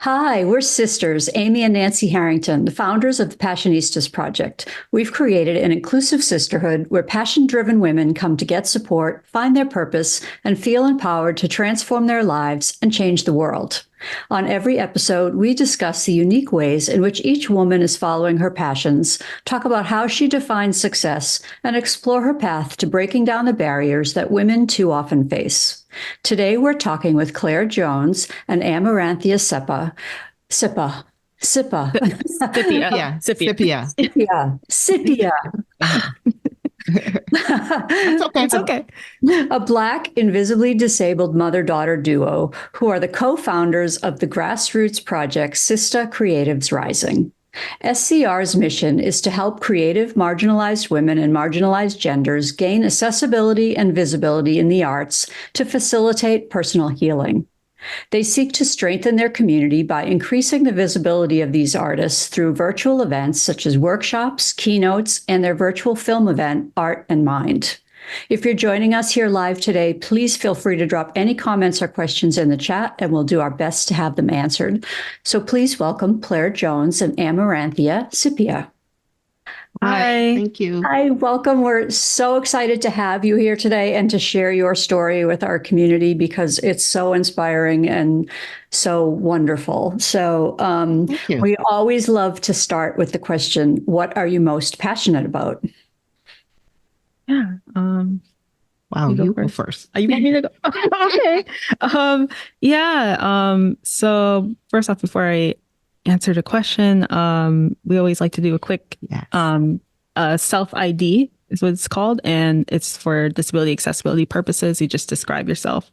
Hi, we're sisters, Amy and Nancy Harrington, the founders of the Passionistas Project. We've created an inclusive sisterhood where passion-driven women come to get support, find their purpose, and feel empowered to transform their lives and change the world. On every episode, we discuss the unique ways in which each woman is following her passions, talk about how she defines success, and explore her path to breaking down the barriers that women too often face. Today, we're talking with Claire Jones and Amaranthia Sepia. Sepia. Sepia. Sepia. Yeah, Sepia. Sepia. Sepia. It's okay. It's okay. A Black, invisibly disabled mother-daughter duo who are the co-founders of the grassroots project Sista Creatives Rising. SCR's mission is to help creative, marginalized women and marginalized genders gain accessibility and visibility in the arts to facilitate personal healing. They seek to strengthen their community by increasing the visibility of these artists through virtual events such as workshops, keynotes, and their virtual film event, Art and Mind. If you're joining us here live today, please feel free to drop any comments or questions in the chat, and we'll do our best to have them answered. So please welcome Claire Jones and Amaranthia Sepia. Hi. Thank you. Hi, welcome. We're so excited to have you here today and to share your story with our community because it's so inspiring and so wonderful. So we always love to start with the question, what are you most passionate about? Yeah. Wow, you go first. You want me to go? Okay. So first off, before I answer the question, we always like to do a quick self-ID is what it's called. And it's for disability accessibility purposes. You just describe yourself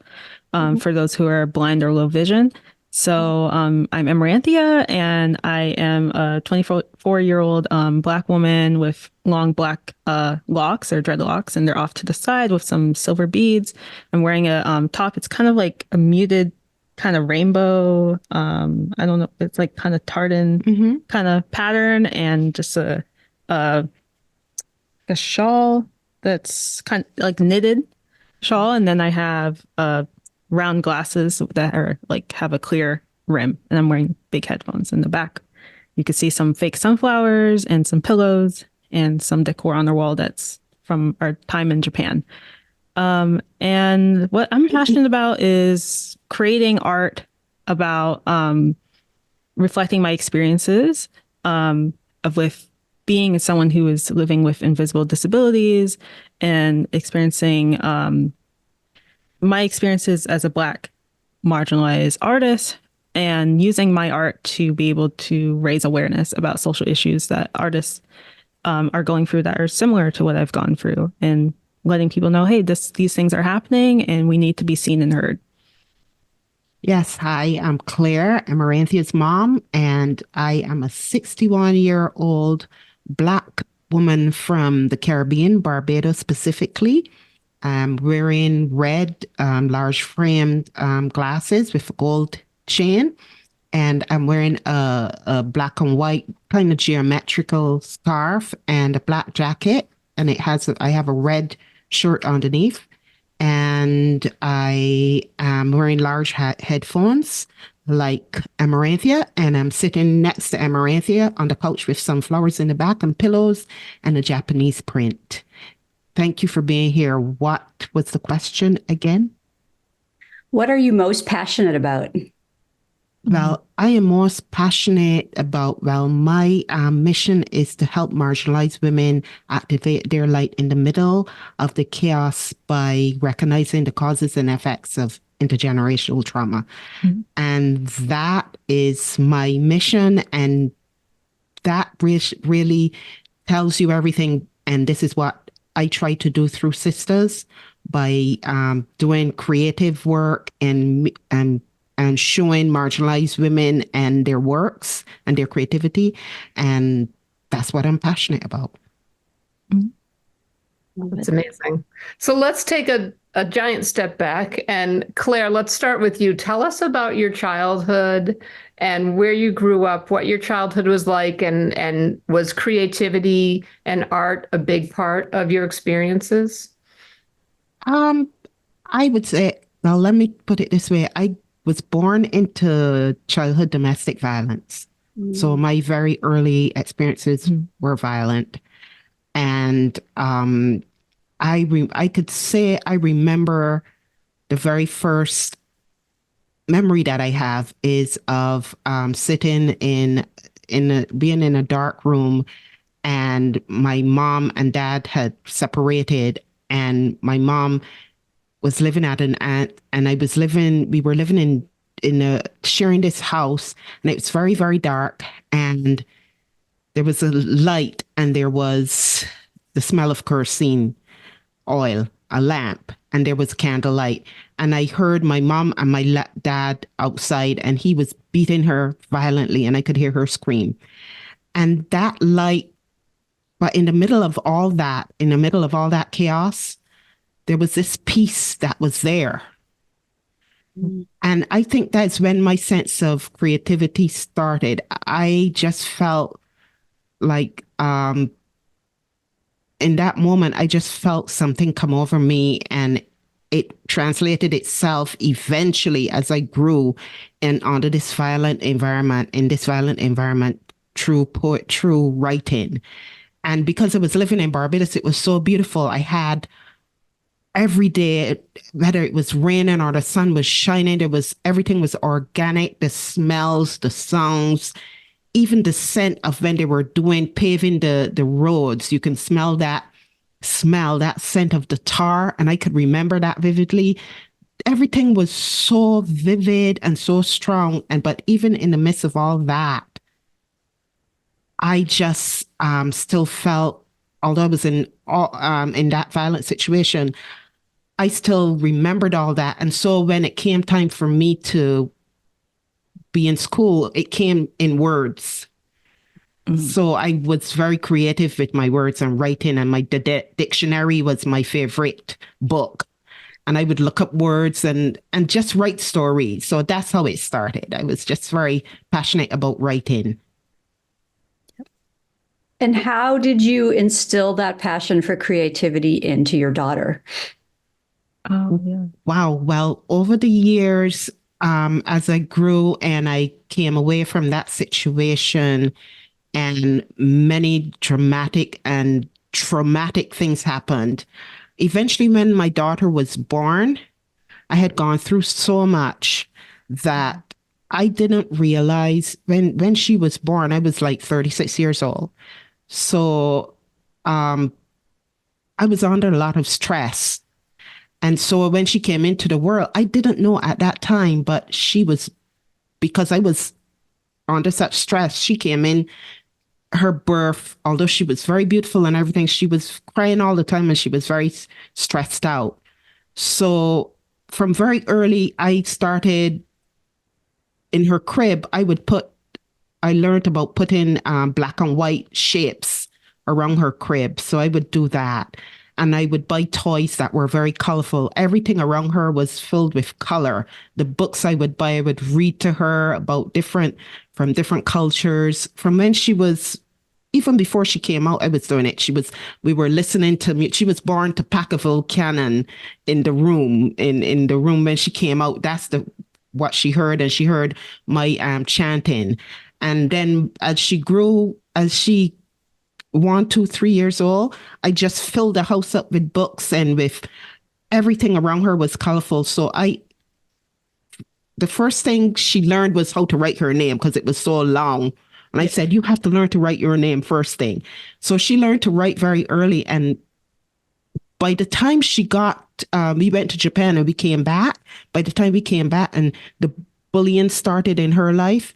for those who are blind or low vision. So I'm Amaranthia, and I am a 24-year-old Black woman with long black locks or dreadlocks, and they're off to the side with some silver beads. I'm wearing a top. It's kind of like a muted kind of rainbow. I don't know. It's like kind of tartan kind of pattern, and just a shawl that's kind of like knitted shawl. And then I have round glasses that are like have a clear rim, and I'm wearing big headphones. In the back, you can see some fake sunflowers and some pillows and some decor on the wall that's from our time in Japan. And what I'm passionate about is creating art about reflecting my experiences with being someone who is living with invisible disabilities and experiencing my experiences as a Black marginalized artist, and using my art to be able to raise awareness about social issues that artists are going through that are similar to what I've gone through, and letting people know, hey, these things are happening and we need to be seen and heard. Yes, hi, I'm Claire, Amaranthia's mom, and I am a 61-year-old Black woman from the Caribbean, Barbados specifically. I'm wearing red, large framed glasses with a gold chain, and I'm wearing a black and white kind of geometrical scarf and a black jacket, and I have a red shirt underneath, and I am wearing large headphones like Amaranthia, and I'm sitting next to Amaranthia on the couch with some flowers in the back and pillows and a Japanese print. Thank you for being here. What was the question again? What are you most passionate about? Well, I am most passionate about, my mission is to help marginalized women activate their light in the middle of the chaos by recognizing the causes and effects of intergenerational trauma. And that is my mission. And that really tells you everything. And this is what I try to do through Sisters by doing creative work and showing marginalized women and their works and their creativity. And that's what I'm passionate about. That's amazing. So let's take a giant step back. And Claire, let's start with you. Tell us about your childhood and where you grew up, what your childhood was like, and was creativity and art a big part of your experiences? I would say, well, let me put it this way. I was born into childhood domestic violence. So my very early experiences were violent. And I could say I remember the very first memory that I have is of sitting being in a dark room, and my mom and dad had separated, and my mom was living at an aunt, and we were living sharing this house, and it was very, very dark, and there was a light, and there was the smell of kerosene oil, a lamp, and there was candlelight. And I heard my mom and my dad outside, and he was beating her violently, and I could hear her scream. And that light, but in the middle of all that chaos, there was this peace that was there. And I think that's when my sense of creativity started. I just felt like in that moment, I just felt something come over me, and it translated itself eventually as I grew and under this violent environment, through writing. And because I was living in Barbados, it was so beautiful. I had every day, whether it was raining or the sun was shining, everything was organic, the smells, the sounds, even the scent of when they were paving the roads. You can smell that scent of the tar. And I could remember that vividly. Everything was so vivid and so strong. But even in the midst of all that, I just still felt, although I was in that violent situation, I still remembered all that. And so when it came time for me to be in school, it came in words. So I was very creative with my words and writing, and my dictionary was my favorite book. And I would look up words and just write stories. So that's how it started. I was just very passionate about writing. And how did you instill that passion for creativity into your daughter? Oh, yeah. Wow. Well, over the years, as I grew and I came away from that situation, and many dramatic and traumatic things happened. Eventually, when my daughter was born, I had gone through so much that I didn't realize when she was born, I was like 36 years old. So I was under a lot of stress. And so when she came into the world, I didn't know at that time, but because I was under such stress, she came in. Her birth, although she was very beautiful and everything, she was crying all the time, and she was very stressed out. So from very early, I started in her crib. I learned about putting black and white shapes around her crib. So I would do that. And I would buy toys that were very colorful. Everything around her was filled with color. The books I would buy, I would read to her about from different cultures. From when she was, even before she came out, I was doing it. We were listening to, she was born to Pacaville Canon in the room when she came out. That's what she heard. And she heard my chanting. And then as she grew, 1, 2, 3 years old, I just filled the house up with books, and with everything around her was colorful. So the first thing she learned was how to write her name, because it was so long. And I said, you have to learn to write your name first thing. So she learned to write very early. And by the time we went to Japan and we came back, by the time we came back and the bullying started in her life,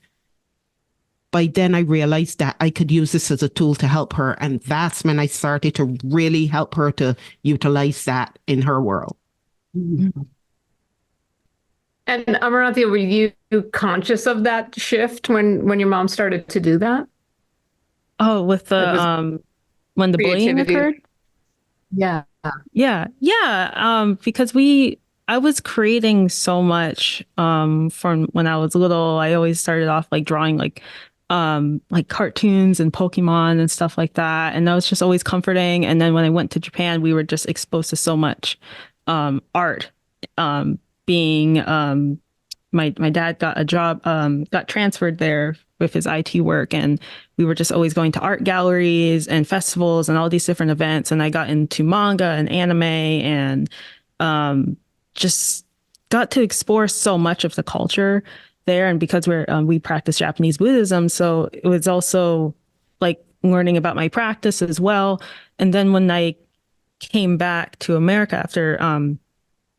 by then I realized that I could use this as a tool to help her. And that's when I started to really help her to utilize that in her world. Mm-hmm. And Amaranthia, were you conscious of that shift when your mom started to do that? Oh, with the when the bullying occurred? Yeah. Yeah. Because I was creating so much from when I was little. I always started off like drawing like cartoons and Pokemon and stuff like that. And that was just always comforting. And then when I went to Japan, we were just exposed to so much art, being my dad got a job, got transferred there with his IT work, and we were just always going to art galleries and festivals and all these different events. And I got into manga and anime, and just got to explore so much of the culture there. And because we practice Japanese Buddhism, so it was also like learning about my practice as well. And then when I came back to America after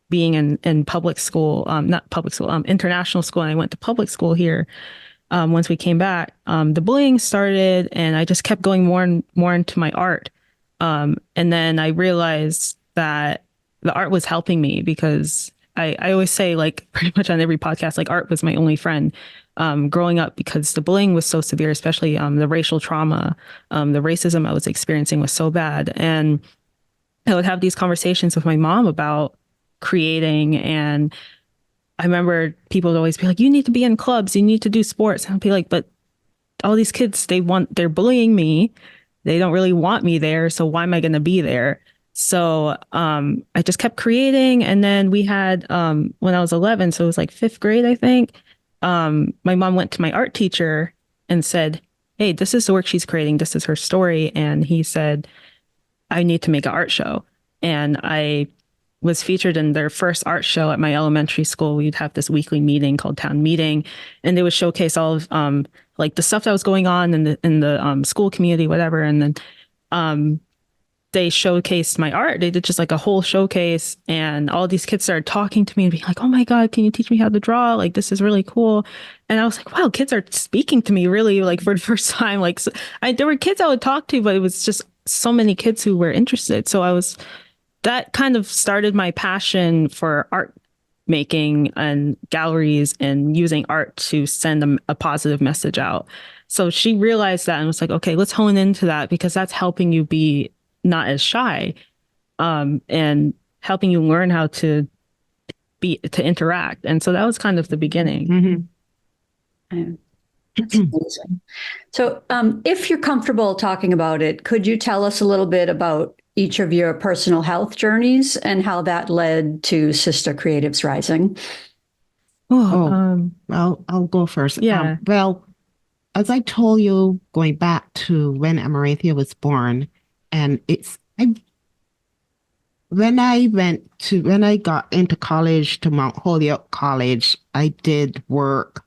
being in public school, not public school, international school, and I went to public school here. Once we came back, the bullying started, and I just kept going more and more into my art. And then I realized that the art was helping me, because I always say, like pretty much on every podcast, like art was my only friend growing up, because the bullying was so severe, especially the racial trauma, the racism I was experiencing was so bad. And I would have these conversations with my mom about creating, and I remember people would always be like, you need to be in clubs, you need to do sports. And I'd be like, but all these kids, they're bullying me. They don't really want me there. So why am I going to be there? So I just kept creating. And then we had, when I was 11, so it was like 5th grade, I think, my mom went to my art teacher and said, hey, this is the work she's creating. This is her story. And he said, I need to make an art show. And I was featured in their first art show at my elementary school. We'd have this weekly meeting called Town Meeting, and they would showcase all of like the stuff that was going on in the school community, whatever. And then they showcased my art. They did just like a whole showcase, and all these kids started talking to me and being like, oh my God, can you teach me how to draw? Like, this is really cool. And I was like, wow, kids are speaking to me really, like for the first time. Like, so there were kids I would talk to, but it was just so many kids who were interested. So that kind of started my passion for art making and galleries and using art to send a positive message out. So she realized that and was like, okay, let's hone into that, because that's helping you be not as shy, and helping you learn how to interact. And so that was kind of the beginning. Mm-hmm. That's amazing. So if you're comfortable talking about it, could you tell us a little bit about each of your personal health journeys and how that led to Sista Creatives Rising? Well, I'll go first. Yeah. Well, as I told you, going back to when Amaranthia was born, and when I got into college, to Mount Holyoke College, I did work.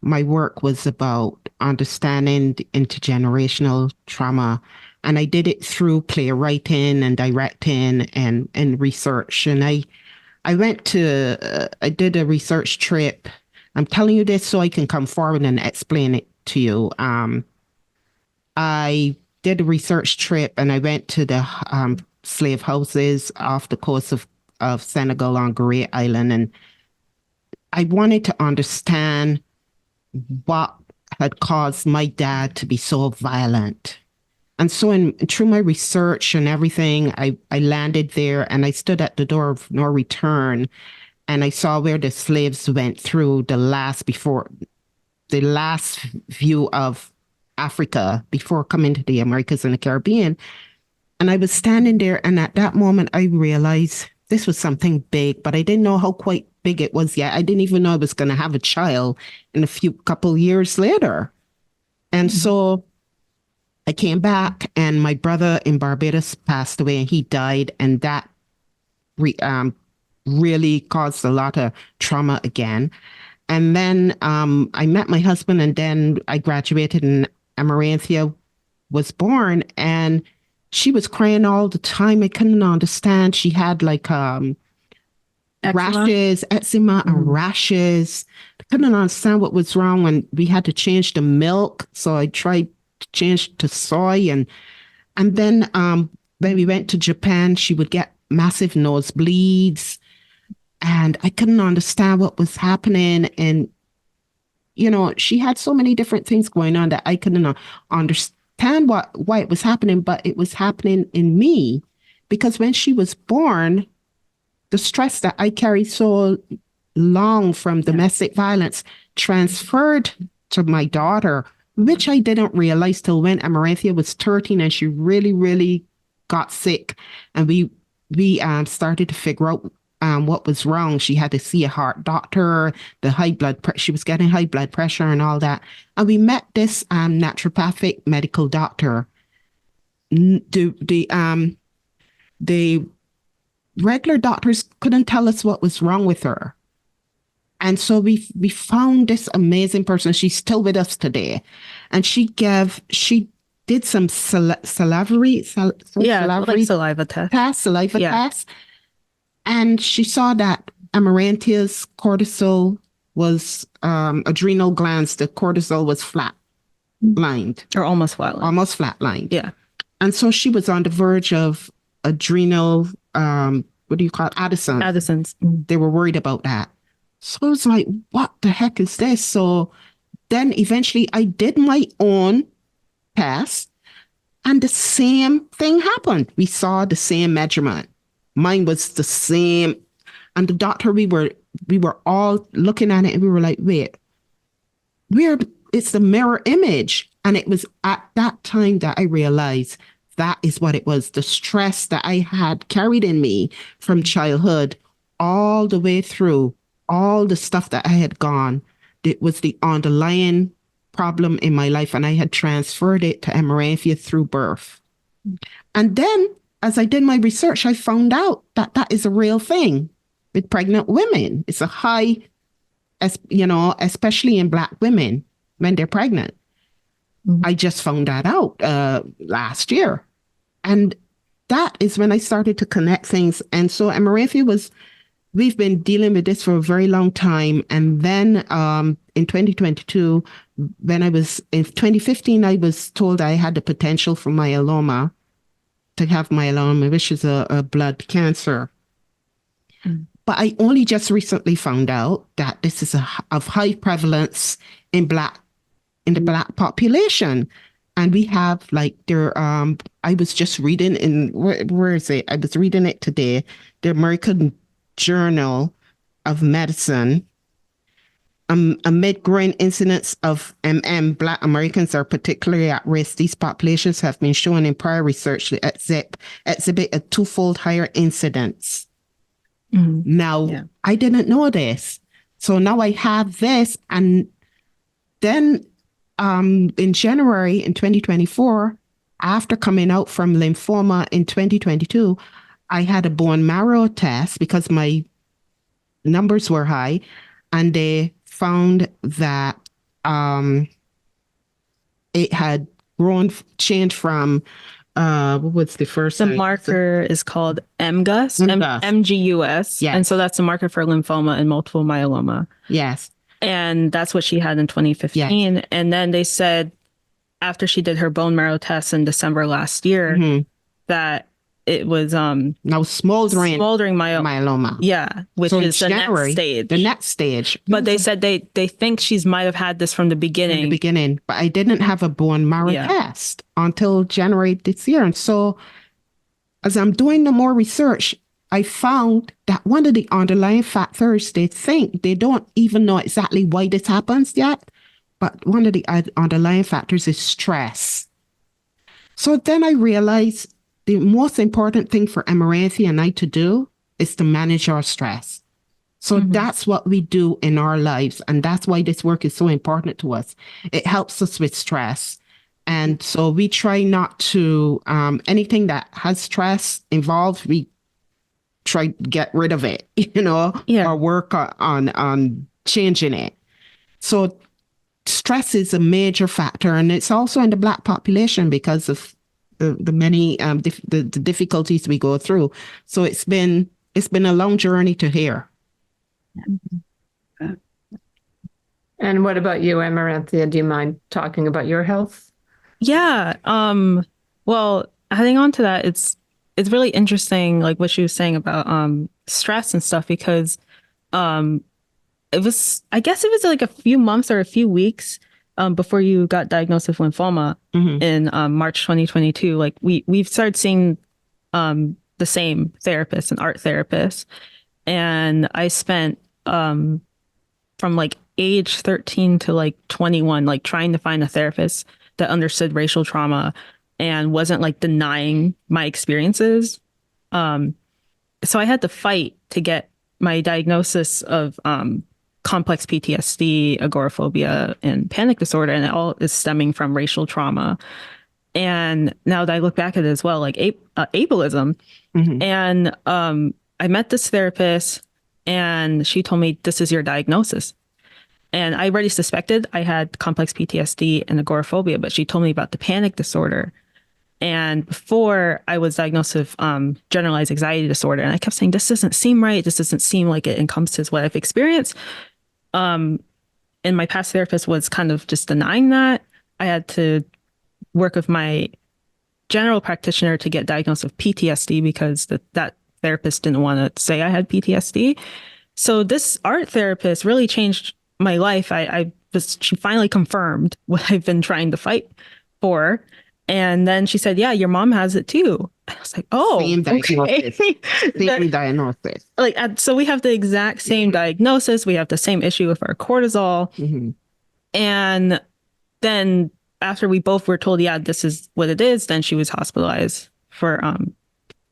My work was about understanding the intergenerational trauma. And I did it through playwriting and directing and research. And I did a research trip. I'm telling you this so I can come forward and explain it to you. I did a research trip, and I went to the slave houses off the coast of Senegal on Gorée Island. And I wanted to understand what had caused my dad to be so violent. And so through my research and everything, I landed there, and I stood at the door of no return, and I saw where the slaves went through the last view of Africa before coming to the Americas and the Caribbean. And I was standing there, and at that moment I realized this was something big, but I didn't know how quite big it was yet. I didn't even know I was going to have a child in a couple years later. And so I came back, and my brother in Barbados passed away, and he died. And that really caused a lot of trauma again. And then I met my husband, and then I graduated, and Amaranthia was born, and she was crying all the time. I couldn't understand. She had like rashes, eczema and rashes. I couldn't understand what was wrong, and we had to change the milk. So I tried to change to soy, and then when we went to Japan, she would get massive nosebleeds, and I couldn't understand what was happening. And she had so many different things going on that I couldn't understand why it was happening, but it was happening in me, because when she was born, the stress that I carried so long from domestic violence transferred to my daughter, which I didn't realize till when Amaranthia was 13 and she really, really got sick. And we started to figure out what was wrong. She had to see a heart doctor, she was getting high blood pressure and all that. And we met this naturopathic medical doctor. The regular doctors couldn't tell us what was wrong with her. And so we found this amazing person. She's still with us today. And she did some salivary saliva test. And she saw that Amaranthia's cortisol was, adrenal glands, the cortisol was flat-lined. Or almost flatlined. Almost flat-lined. Yeah. And so she was on the verge of adrenal, what do you call it? Addison's. They were worried about that. So I was like, what the heck is this? So then eventually I did my own test and the same thing happened. We saw the same measurement. Mine was the same. And the doctor, we were all looking at it and we were like, wait, it's the mirror image. And it was at that time that I realized that is what it was. The stress that I had carried in me from childhood all the way through, all the stuff that I had gone, it was the underlying problem in my life. And I had transferred it to Amaranthia through birth. And then as I did my research, I found out that that is a real thing with pregnant women. It's a high, especially in Black women when they're pregnant. I just found that out last year. And that is when I started to connect things. And so Amaranthia we've been dealing with this for a very long time. And then in 2022, in 2015, I was told I had the potential for myeloma, which is a blood cancer. But I only just recently found out that this is of high prevalence in the Black population. And we have I was just reading where is it? I was reading it today, the American Journal of Medicine. Amid growing incidents of Black Americans are particularly at risk. These populations have been shown in prior research to exhibit a twofold higher incidence. Now, I didn't know this. So now I have this. And then in January in 2024, after coming out from lymphoma in 2022, I had a bone marrow test because my numbers were high, and they found that it had changed from what was the first? The marker is called MGUS, MGUS. Yes. And so that's a marker for lymphoma and multiple myeloma. Yes. And that's what she had in 2015. Yes. And then they said after she did her bone marrow test in December last year that it was now smoldering myeloma. Yeah, which so is the next stage. The next stage. But they said they think she's might have had this from the beginning. But I didn't have a bone marrow test until January this year. And so as I'm doing the more research, I found that one of the underlying factors they don't even know exactly why this happens yet, but one of the underlying factors is stress. So then I realized the most important thing for Amaranthia and I to do is to manage our stress. So that's what we do in our lives. And that's why this work is so important to us. It helps us with stress. And so we try not to, anything that has stress involved, we try to get rid of it, or work on changing it. So stress is a major factor. And it's also in the Black population because of the many the difficulties we go through. So it's been a long journey to here. And what about you, Amaranthia? Do you mind talking about your health? Yeah. Well, adding on to that, it's really interesting, like what she was saying about stress and stuff, because I guess it was like a few months or a few weeks before you got diagnosed with lymphoma in March 2022, like we've started seeing the same therapist, an art therapist. And I spent from like age 13 to like 21, like trying to find a therapist that understood racial trauma and wasn't like denying my experiences. so I had to fight to get my diagnosis of complex PTSD, agoraphobia, and panic disorder, and it all is stemming from racial trauma. And now that I look back at it as well, like ableism. Mhm. And I met this therapist, and she told me, this is your diagnosis. And I already suspected I had complex PTSD and agoraphobia, but she told me about the panic disorder. And before I was diagnosed with generalized anxiety disorder, and I kept saying, this doesn't seem right. This doesn't seem like it encompasses what I've experienced. And my past therapist was kind of just denying that. I had to work with my general practitioner to get diagnosed with PTSD because that therapist didn't want to say I had PTSD. So this art therapist really changed my life. She finally confirmed what I've been trying to fight for. And then she said, yeah, your mom has it too. I was like, oh, Same diagnosis. okay. Same diagnosis. So we have the exact same diagnosis. We have the same issue with our cortisol. Mm-hmm. And then after we both were told, yeah, this is what it is, then she was hospitalized for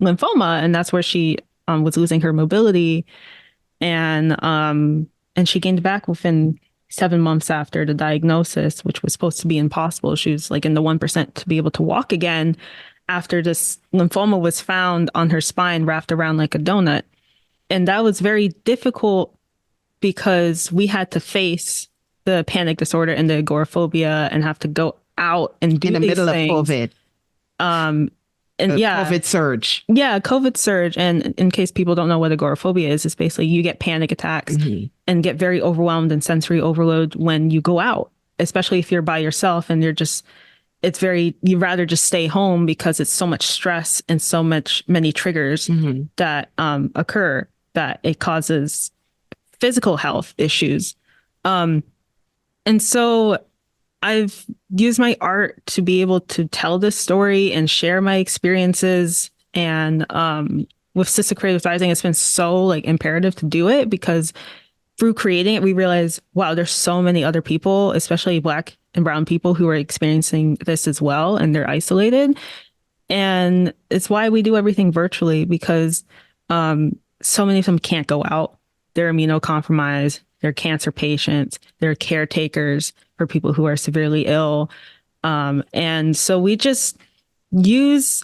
lymphoma. And that's where she was losing her mobility. And she gained back within 7 months after the diagnosis, which was supposed to be impossible. She was like in the 1% to be able to walk again after this lymphoma was found on her spine wrapped around like a donut. And that was very difficult because we had to face the panic disorder and the agoraphobia and have to go out and do in the these middle things. of COVID. And yeah, COVID surge. Yeah, COVID surge. And in case people don't know what agoraphobia is, it's basically you get panic attacks and get very overwhelmed and sensory overload when you go out, especially if you're by yourself and you'd rather just stay home because it's so much stress and many triggers that occur that it causes physical health issues. And so I've used my art to be able to tell this story and share my experiences. And with Sista Creatives Rising, it's been so like imperative to do it because through creating it, we realize, wow, there's so many other people, especially Black and brown people who are experiencing this as well, and they're isolated. And it's why we do everything virtually because so many of them can't go out. They're immunocompromised. They're cancer patients. They're caretakers for people who are severely ill. And so we just use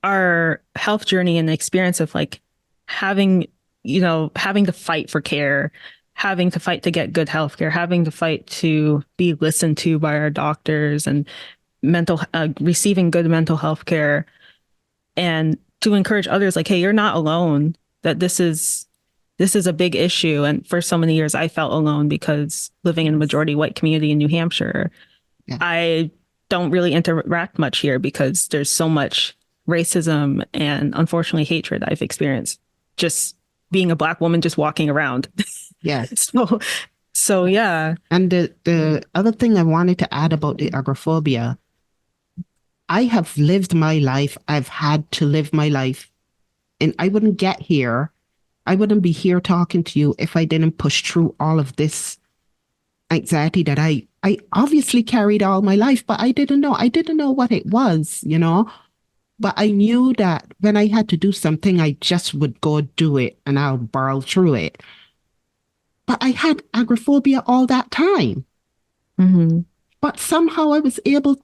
our health journey and the experience of like having to fight for care, having to fight to get good health care, having to fight to be listened to by our doctors and receiving good mental health care, and to encourage others like, hey, you're not alone, that this is a big issue. And for so many years, I felt alone because living in a majority white community in New Hampshire, I don't really interact much here because there's so much racism and unfortunately hatred I've experienced just being a Black woman, just walking around. Yes. So yeah. And the other thing I wanted to add about the agoraphobia, I have lived my life. I've had to live my life, and I wouldn't get here. I wouldn't be here talking to you if I didn't push through all of this anxiety that I obviously carried all my life, but I didn't know. I didn't know what it was, But I knew that when I had to do something, I just would go do it and I'll barrel through it. But I had agoraphobia all that time. Mm-hmm. But somehow I was able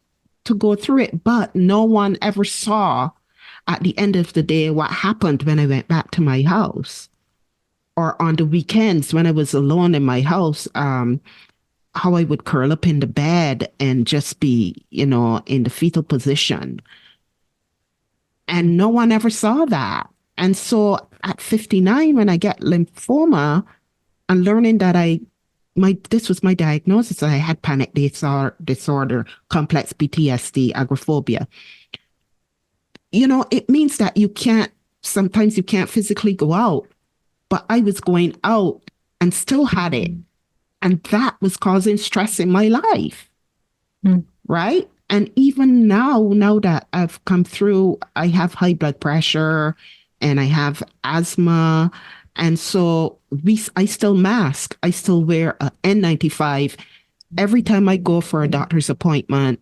to go through it, but no one ever saw at the end of the day what happened when I went back to my house. Or on the weekends when I was alone in my house, how I would curl up in the bed and just be, in the fetal position. And no one ever saw that. And so at 59, when I get lymphoma and learning that this was my diagnosis, I had panic disorder, complex PTSD, agoraphobia. It means that sometimes you can't physically go out. But I was going out and still had it. And that was causing stress in my life. Right? And even now that I've come through, I have high blood pressure and I have asthma. And so I still mask. I still wear an N95 every time I go for a doctor's appointment.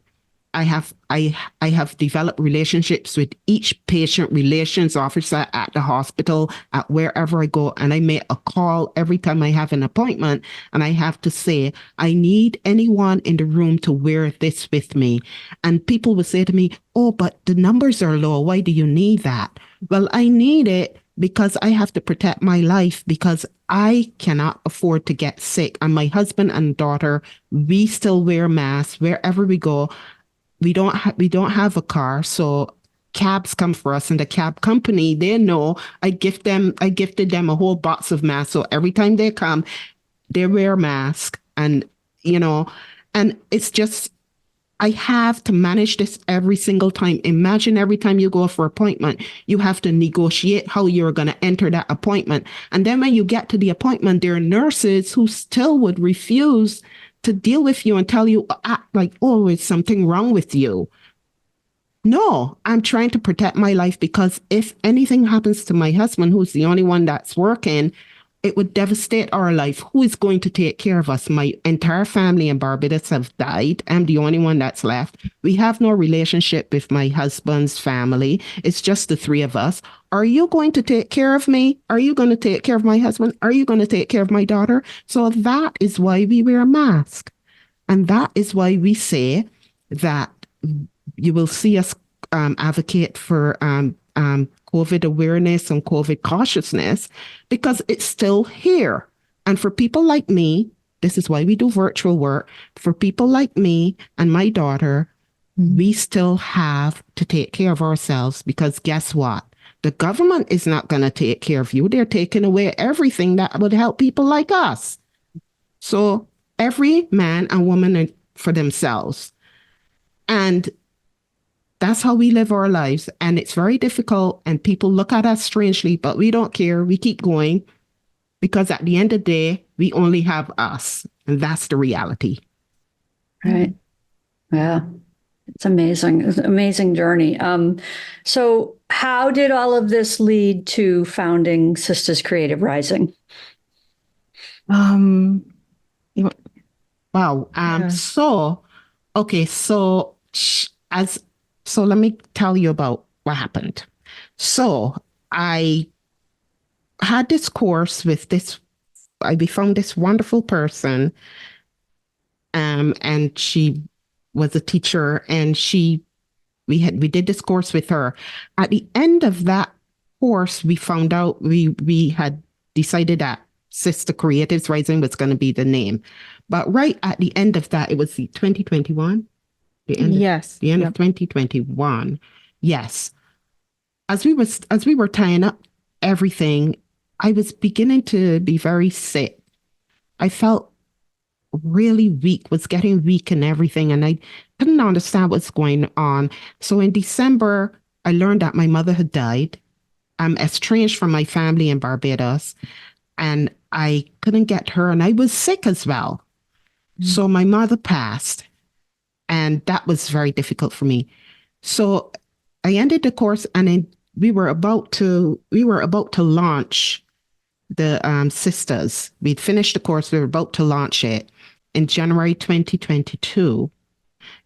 I have developed relationships with each patient relations officer at the hospital, at wherever I go, and I make a call every time I have an appointment, and I have to say, I need anyone in the room to wear this with me. And people will say to me, oh, but the numbers are low. Why do you need that? Well, I need it because I have to protect my life, because I cannot afford to get sick. And my husband and daughter, we still wear masks wherever we go. We don't have a car, so cabs come for us, and the cab company, they know I gifted them a whole box of masks. So every time they come, they wear a mask, and and it's just, I have to manage this every single time. Imagine every time you go for appointment, you have to negotiate how you're going to enter that appointment. And then when you get to the appointment, there are nurses who still would refuse to deal with you and tell you, like, oh, it's something wrong with you. No, I'm trying to protect my life, because if anything happens to my husband, who's the only one that's working, it would devastate our life. Who is going to take care of us? My entire family in Barbados have died. I'm the only one that's left. We have no relationship with my husband's family. It's just the three of us. Are you going to take care of me? Are you going to take care of my husband? Are you going to take care of my daughter? So that is why we wear a mask. And that is why we say that you will see us advocate for COVID awareness and COVID cautiousness, because it's still here. And for people like me, this is why we do virtual work. For people like me and my daughter, we still have to take care of ourselves, because guess what? The government is not going to take care of you. They're taking away everything that would help people like us. So every man and woman are for themselves. And that's how we live our lives. And it's very difficult, and people look at us strangely, but we don't care. We keep going, because at the end of the day, we only have us. And that's the reality. Right. Yeah. It's amazing. It's an amazing journey. So how did all of this lead to founding Sisters Creative Rising? You want- Wow. Yeah. So let me tell you about what happened. So I had this course with we found this wonderful person, and she was a teacher, and we did this course with her. At the end of that course, we found out we had decided that Sista Creatives Rising was going to be the name. But right at the end of that, it was the 2021. The end of 2021. Yes. As we were tying up everything, I was beginning to be very sick. I felt really weak, was getting weak and everything, and I couldn't understand what's going on. So in December, I learned that my mother had died. I'm estranged from my family in Barbados, and I couldn't get her, and I was sick as well. So my mother passed, and that was very difficult for me. So I ended the course, and then we were about to launch the Sisters. We'd finished the course. We were about to launch it in January 2022.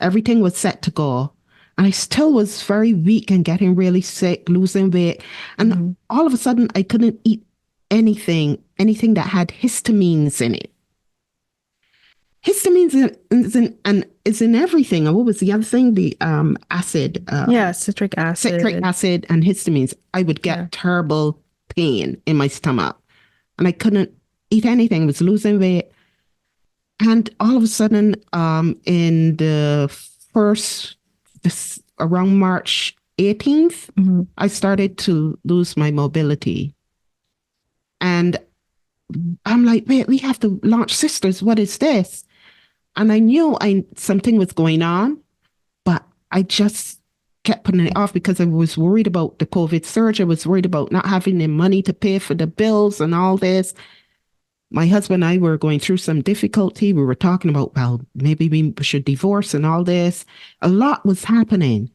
Everything was set to go. And I still was very weak and getting really sick, losing weight. And all of a sudden, I couldn't eat anything that had histamines in it. Histamines is in everything. And what was the other thing? The acid. Citric acid. Citric acid and histamines. I would get terrible pain in my stomach. And I couldn't eat anything. I was losing weight. And all of a sudden, in the around March 18th, I started to lose my mobility. And I'm like, wait, we have to launch Sisters. What is this? And I knew something was going on, but I just kept putting it off because I was worried about the COVID surge. I was worried about not having the money to pay for the bills and all this. My husband and I were going through some difficulty. We were talking about, well, maybe we should divorce and all this. A lot was happening.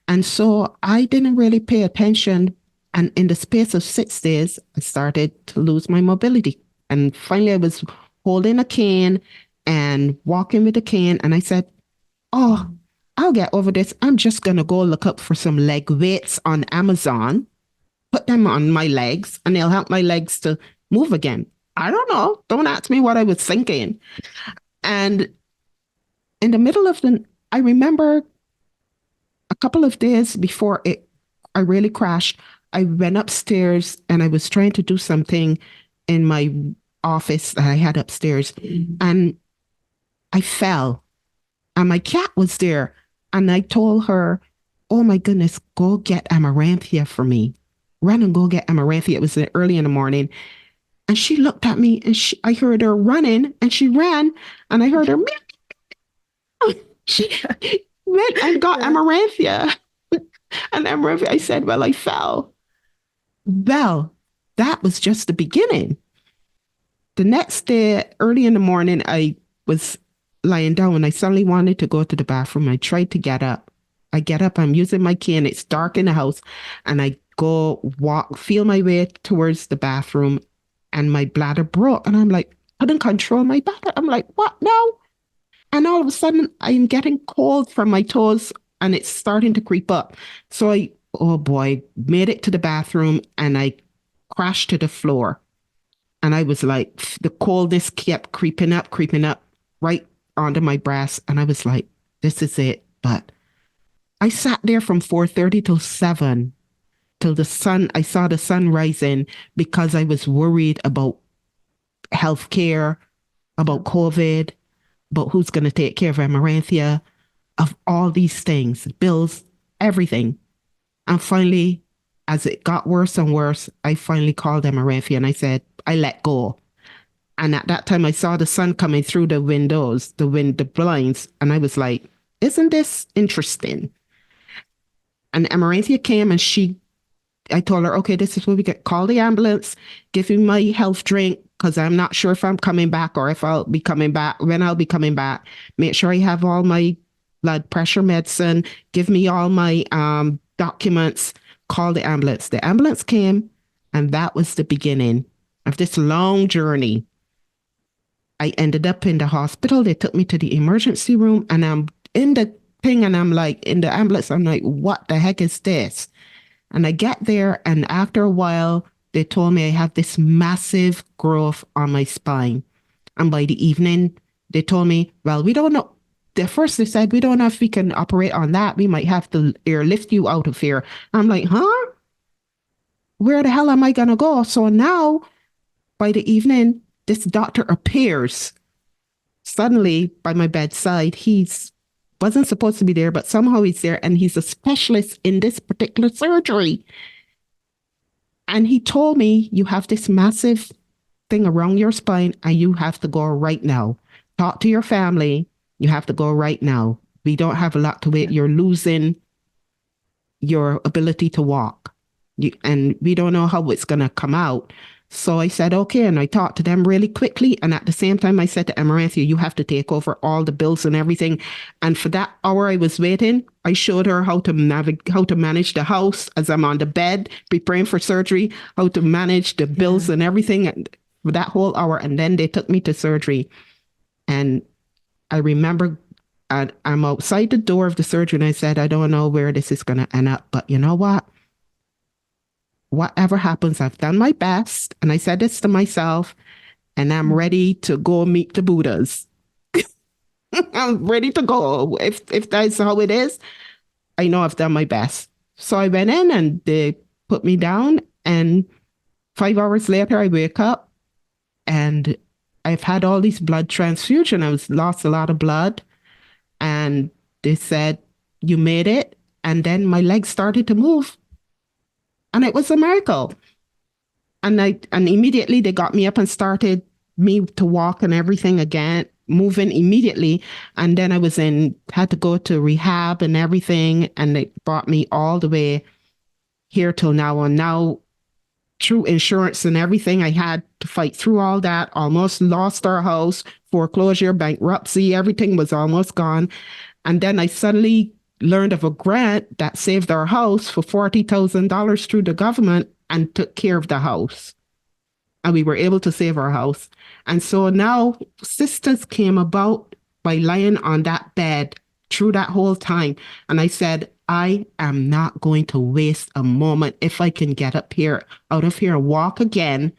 And so I didn't really pay attention. And in the space of 6 days, I started to lose my mobility. And finally, I was holding a cane and walking with a cane. And I said, oh, I'll get over this. I'm just going to go look up for some leg weights on Amazon, put them on my legs, and they'll help my legs to move again. I don't know. Don't ask me what I was thinking. And in the middle of I remember a couple of days before I really crashed. I went upstairs and I was trying to do something in my office that I had upstairs, and I fell. And my cat was there. And I told her, oh my goodness, go get Amaranthia for me. Run and go get Amaranthia. It was early in the morning. And she looked at me and I heard her running and she ran and I heard her. She went and got Amaranthia. And Amaranthia, I said, well, I fell. Well, that was just the beginning. The next day, early in the morning, I was lying down and I suddenly wanted to go to the bathroom. I tried to get up. I get up, I'm using my cane. It's dark in the house. And I go feel my way towards the bathroom and my bladder broke. And I'm like, I couldn't control my bladder. I'm like, what now? And all of a sudden I'm getting cold from my toes and it's starting to creep up. So oh boy, made it to the bathroom and I crashed to the floor. And I was like, the coldness kept creeping up right onto my breast. And I was like, this is it. But I sat there from 4:30 till 7 till I saw the sun rising because I was worried about healthcare, about COVID, about who's going to take care of Amaranthia, of all these things, bills, everything. And finally, as it got worse and worse, I finally called Amaranthia and I said, I let go. And at that time, I saw the sun coming through the windows, the blinds, and I was like, isn't this interesting? And Amaranthia came and I told her, okay, this is what we get. Call the ambulance, give me my health drink, because I'm not sure if I'm coming back or if I'll be coming back, when I'll be coming back. Make sure I have all my blood pressure medicine, give me all my documents, call the ambulance. The ambulance came, and that was the beginning of this long journey. I ended up in the hospital. They took me to the emergency room and I'm in the thing and I'm like, in the ambulance, I'm like, what the heck is this? And I get there and after a while, they told me I have this massive growth on my spine. And by the evening, they told me, well, we don't know. At first they said, we don't know if we can operate on that. We might have to airlift you out of here. I'm like, huh? Where the hell am I going to go? So now, by the evening, this doctor appears suddenly by my bedside. Wasn't supposed to be there, but somehow he's there and he's a specialist in this particular surgery. And he told me, you have this massive thing around your spine and you have to go right now. Talk to your family. You have to go right now. We don't have a lot to wait. You're losing your ability to walk. And we don't know how it's going to come out. So I said, okay. And I talked to them really quickly. And at the same time, I said to Amaranthia, you have to take over all the bills and everything. And for that hour I was waiting, I showed her how to manage the house as I'm on the bed, preparing for surgery, how to manage the bills and everything for that whole hour. And then they took me to surgery. And I remember I'm outside the door of the surgery and I said, I don't know where this is going to end up, but you know what? Whatever happens, I've done my best. And I said this to myself, and I'm ready to go meet the Buddhas. I'm ready to go. If that's how it is, I know I've done my best. So I went in and they put me down. And 5 hours later, I wake up and I've had all these blood transfusion. Lost a lot of blood. And they said, you made it. And then my legs started to move. And it was a miracle. And immediately they got me up and started me to walk and everything again, moving immediately. And then had to go to rehab and everything. And they brought me all the way here till now. And now through insurance and everything, I had to fight through all that, almost lost our house, foreclosure, bankruptcy, everything was almost gone. And then I suddenly learned of a grant that saved our house for $40,000 through the government and took care of the house. And we were able to save our house. And so now Sisters came about by lying on that bed, through that whole time. And I said, I am not going to waste a moment. If I can get up here, out of here, walk again,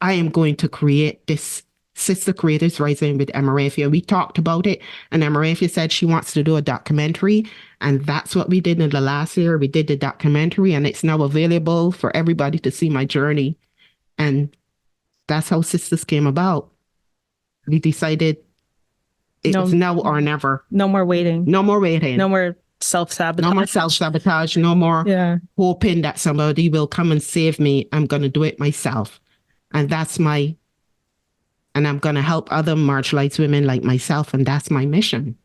I am going to create this Sista Creatives Rising with Amaranthia. We talked about it, and Amaranthia said she wants to do a documentary. And that's what we did in the last year. We did the documentary, and it's now available for everybody to see my journey. And that's how Sisters came about. We decided it was now or never. No more waiting. No more waiting. No more self-sabotage. No more self-sabotage. No more hoping that somebody will come and save me. I'm going to do it myself. And I'm going to help other marginalized women like myself. And that's my mission.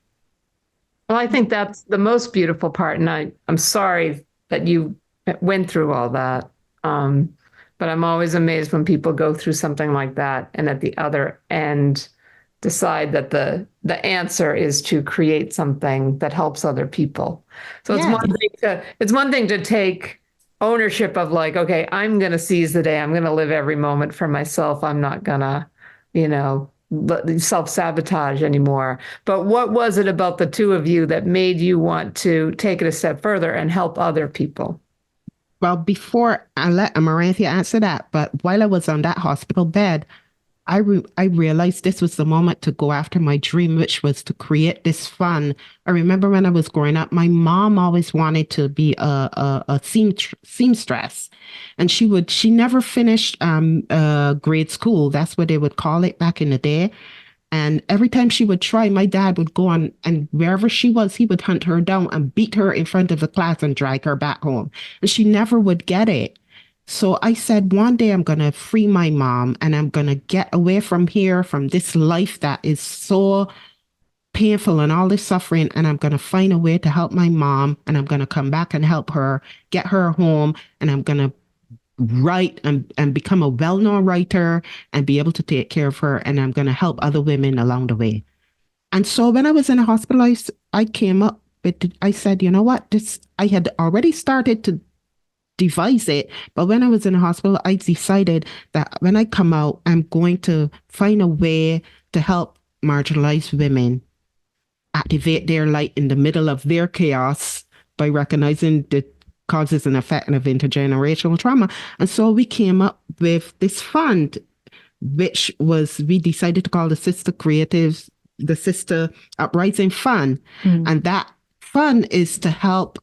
Well, I think that's the most beautiful part. And I'm sorry that you went through all that. But I'm always amazed when people go through something like that and at the other end decide that the answer is to create something that helps other people. So it's one thing to take ownership of like, okay, I'm going to seize the day. I'm going to live every moment for myself. I'm not going to, self-sabotage anymore. But what was it about the two of you that made you want to take it a step further and help other people? Well, before I let Amaranthia answer that, but while I was on that hospital bed, I realized this was the moment to go after my dream, which was to create this fund. I remember when I was growing up, my mom always wanted to be a seamstress, and she never finished grade school. That's what they would call it back in the day. And every time she would try, my dad would go on, and wherever she was, he would hunt her down and beat her in front of the class and drag her back home. And she never would get it. So I said, one day I'm going to free my mom, and I'm going to get away from here, from this life that is so painful and all this suffering. And I'm going to find a way to help my mom, and I'm going to come back and help her, get her home, and I'm going to write and become a well-known writer and be able to take care of her. And I'm going to help other women along the way. And so when I was in a hospital, I came up with, I said, you know what, I had already started to devise it. But when I was in a hospital, I decided that when I come out, I'm going to find a way to help marginalized women activate their light in the middle of their chaos by recognizing the causes and effect of intergenerational trauma. And so we came up with this fund, which we decided to call the Sista Creatives, the Sista Uprising Fund. And that fund is to help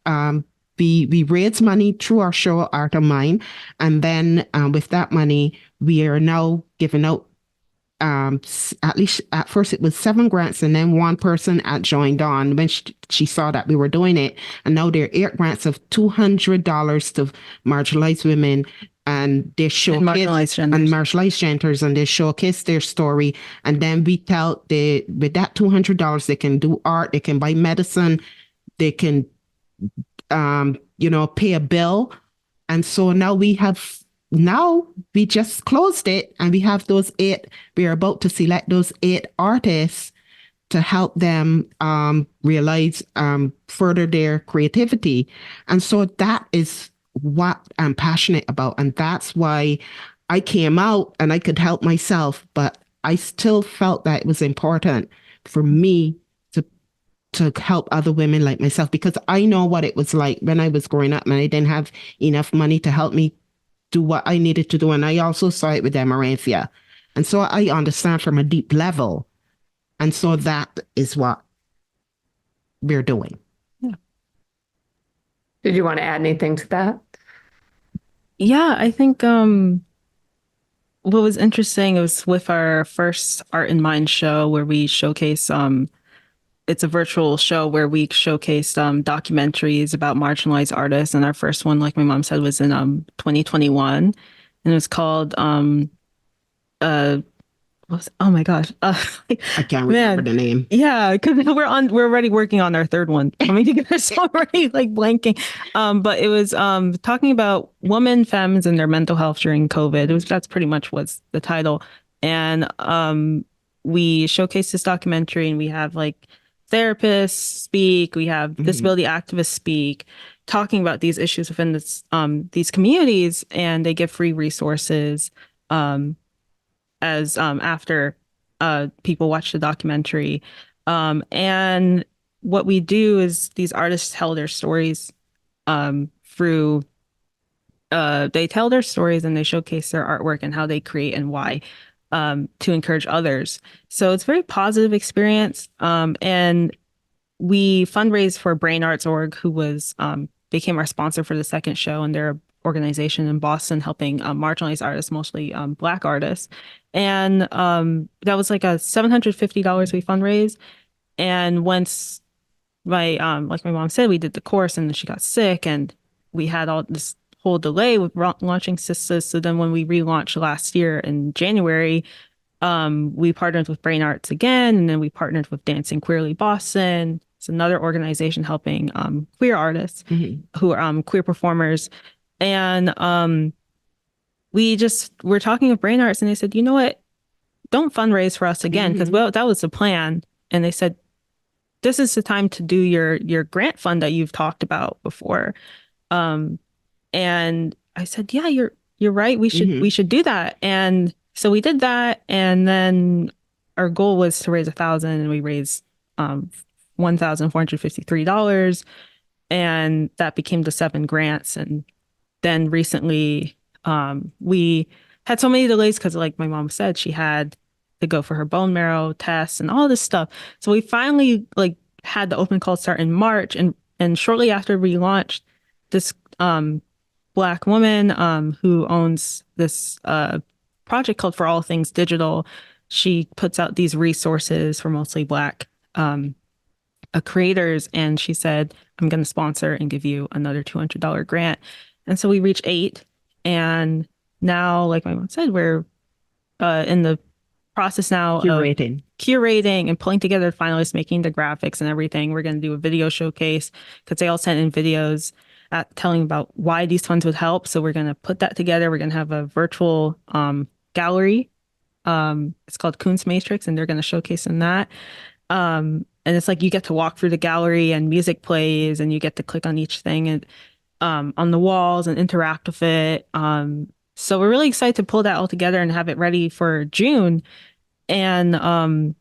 we raise money through our show Art of Mind, and then with that money, we are now giving out at least at first it was 7 grants, and then one person joined on when she saw that we were doing it, and now there are 8 grants of $200 to marginalized women, and they showcase marginalized genders, and they showcase their story, and then we tell with that $200 they can do art, they can buy medicine, they can pay a bill. And so now we just closed it, and we have those 8, we are about to select those 8 artists to help them realize, further their creativity. And so that is what I'm passionate about. And that's why I came out and I could help myself, but I still felt that it was important for me to help other women like myself, because I know what it was like when I was growing up and I didn't have enough money to help me do what I needed to do. And I also saw it with Amaranthia. And so I understand from a deep level. And so that is what we're doing. Yeah. Did you want to add anything to that? Yeah, I think what was interesting was with our first Art in Mind show where we showcase it's a virtual show where we showcased documentaries about marginalized artists. And our first one, like my mom said, was in 2021. And it was called, oh my gosh. I can't remember the name. Yeah, because we're already working on our third one. I mean, it's already like blanking. But it was talking about women, femmes, and their mental health during COVID. That's pretty much what's the title. And we showcased this documentary, and we have like therapists speak, we have disability activists speak, talking about these issues within these communities, and they give free resources as after people watch the documentary. And what we do is these artists tell their stories through they tell their stories and they showcase their artwork and how they create and why to encourage others. So it's a very positive experience. And we fundraised for Brain Arts Org, who was became our sponsor for the second show, and they're an organization in Boston helping marginalized artists, mostly Black artists. And that was like a $750 we fundraised. And once my like my mom said, we did the course and then she got sick and we had all this whole delay with launching Sistas. So then when we relaunched last year in January, we partnered with Brain Arts again, and then we partnered with Dancing Queerly Boston. It's another organization helping queer artists who are queer performers. And we're talking with Brain Arts and they said, you know what, don't fundraise for us again, because well, that was the plan. And they said, this is the time to do your grant fund that you've talked about before. And I said, yeah, you're right. We should do that. And so we did that. And then our goal was to raise 1,000 and we raised $1,453. And that became the 7 grants. And then recently we had so many delays because like my mom said, she had to go for her bone marrow tests and all this stuff. So we finally like had the open call start in March, and shortly after we launched, this Black woman who owns this project called For All Things Digital, she puts out these resources for mostly Black creators, and she said, I'm going to sponsor and give you another $200 grant. And so we reached 8, and now, like my mom said, we're in the process now of curating and pulling together finalists, making the graphics and everything. We're going to do a video showcase because they all sent in videos telling about why these funds would help. So we're going to put that together. We're going to have a virtual gallery. It's called Kunst Matrix, and they're going to showcase in that. And it's like you get to walk through the gallery and music plays and you get to click on each thing and on the walls and interact with it. So we're really excited to pull that all together and have it ready for June. And